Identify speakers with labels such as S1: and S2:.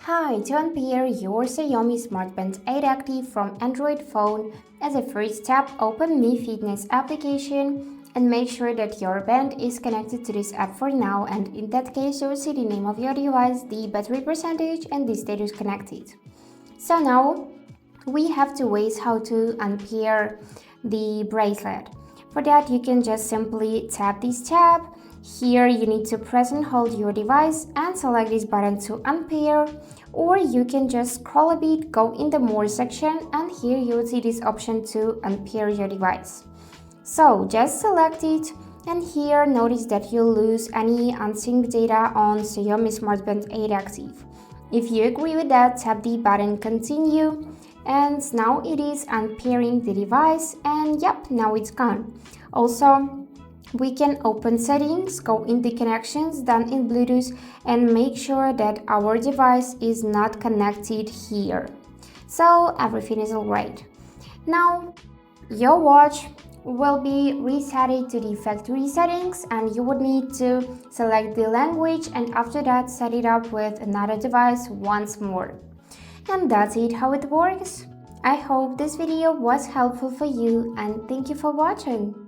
S1: Hi, to unpair your Xiaomi Smart Band 8 Active from Android phone, as a first step, open Mi Fitness application and make sure that your band is connected to this app for now, and in that case you will see the name of your device, the battery percentage and the status connected. So now we have two ways how to unpair the bracelet. For that you can just simply tap this tab. Here you need to press and hold your device and select this button to unpair, or you can just scroll a bit, go in the more section, and here you will see this option to unpair your device. So just select it, and here notice that you'll lose any unsynced data on Xiaomi Smart Band 8 Active. If you agree with that, tap the button continue, and now it is unpairing the device, and yep, now it's gone. Also, we can open settings, go in the connections, then in Bluetooth, and make sure that our device is not connected here. So everything is alright. Now your watch will be reset to the factory settings, and you would need to select the language, and after that set it up with another device once more. And that's it, how it works. I hope this video was helpful for you, and thank you for watching.